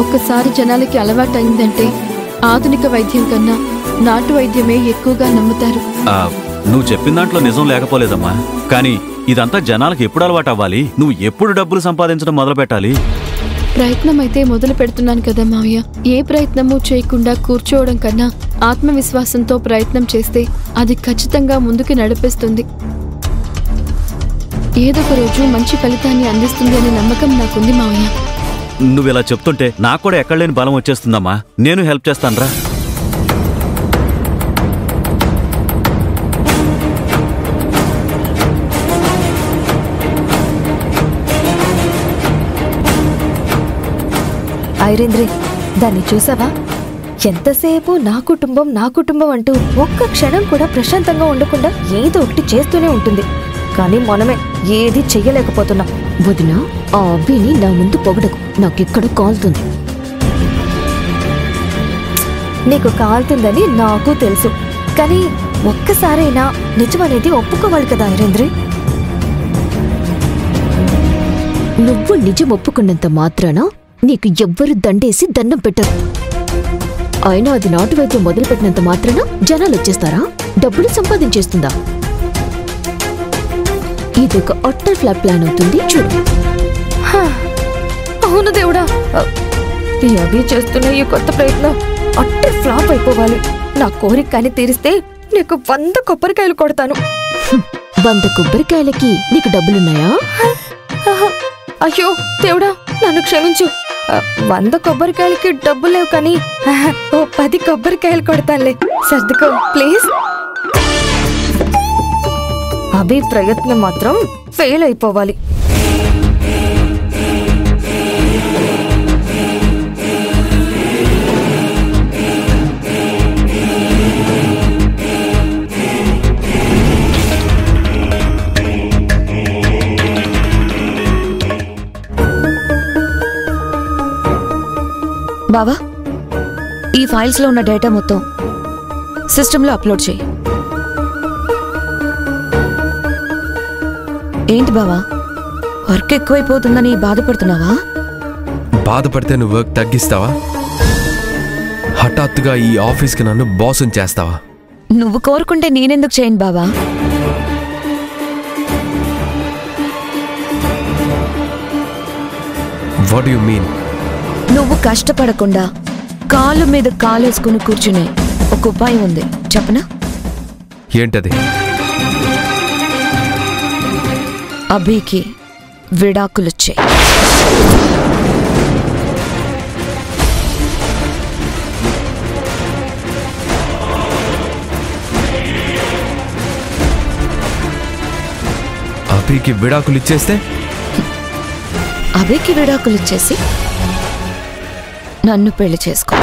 ఒక్కసారి జనాలకి అలవాటైందంటే ఆధునిక వైద్యం కన్నా నాటు వైద్యమే ఎక్కువగా నమ్ముతారు. నువ్వు చెప్పిన దాంట్లో నిజం లేకపోలేదమ్మా, కానీ ఇదంతా జనాలకు ఎప్పుడు అలవాటు అవ్వాలి? నువ్వు ఎప్పుడు డబ్బులు సంపాదించడం మొదలు పెట్టాలి? ప్రయత్నం అయితే మొదలు పెడుతున్నాను కదా మావయ్య. ఏ ప్రయత్నమూ చేయకుండా కూర్చోవడం కన్నా ఆత్మవిశ్వాసంతో ప్రయత్నం చేస్తే అది ఖచ్చితంగా ముందుకు నడిపిస్తుంది. ఏదో ఒక రోజు మంచి ఫలితాన్ని అందిస్తుంది అనే నమ్మకం నాకుంది మావయ్య. నువ్వు ఇలా చెప్తుంటే నాకు కూడా ఎక్కడలేని బలం వచ్చేస్తుందమ్మా. నేను హెల్ప్ చేస్తానురా. ఐరేంద్రే, దాన్ని చూసావా? ఎంతసేపు నా కుటుంబం అంటూ ఒక్క క్షణం కూడా ప్రశాంతంగా ఉండకుండా ఏదో ఒకటి చేస్తూనే ఉంటుంది. కానీ మనమే ఏది చెయ్యలేకపోతున్నాం. వదినా, ఆ అబ్బిని నా ముందు పొగడకు, నాకెక్కడ కాలుతుంది. నీకు కాలుతుందని నాకు తెలుసు, కానీ ఒక్కసారైనా నిజమనేది ఒప్పుకోవాలి కదా ఐరేంద్రే. నువ్వు నిజం ఒప్పుకున్నంత మాత్రాన నీకు ఎవ్వరు దండేసి దండం పెట్టరు. అయినా అది నాటు వైద్యం మొదలుపెట్టినంత మాత్రాన జనాలు వచ్చేస్తారా? డబ్బులు సంపాదించేస్తుందా? ఇదొక అట్టర్ ఫ్లాప్ ప్లాన్ అవుతుంది చూడు. అవును దేవుడా, ఈ అవి చేస్తున్న ఈ కొత్త ప్రయత్నం అట్టర్ ఫ్లాప్ అయిపోవాలి. నా కోరిక కానీ తీరిస్తే నీకు 100 కొబ్బరికాయలు కొడతాను. 100 కొబ్బరికాయలకి నీకు డబ్బులున్నాయా? అయ్యో దేవుడా, నన్ను క్షమించు. 100 కొబ్బరికాయలకి డబ్బులు లేవు, కానీ ఓ 10 కొబ్బరికాయలు కొడతానులే. సర్దుకో ప్లీజ్. అభి ప్రయత్నం మాత్రం ఫెయిల్ అయిపోవాలి. బావా, ఈ ఫైల్స్లో ఉన్న డేటా మొత్తం సిస్టంలో అప్లోడ్ చేయి. ఏంటి బావా, వర్క్ ఎక్కువైపోతుందని బాధపడుతున్నావా? బాధపడితే నువ్వు వర్క్ తగ్గిస్తావా? హఠాత్తుగా ఈ ఆఫీస్కి నన్ను బాసుని చేస్తావా? నువ్వు కోరుకుంటే నేనెందుకు చేయను బావా? What you mean? నువ్వు కష్టపడకుండా కాలు మీద కాలేసుకుని కూర్చునే ఒక ఉపాయం ఉంది, చెప్పనా? ఏంటది? అభికి విడాకులొచ్చాయి. అభికి విడాకులు ఇచ్చేస్తే? అభికి విడాకులు ఇచ్చేసి నన్ను పెళ్లి చేసుకో.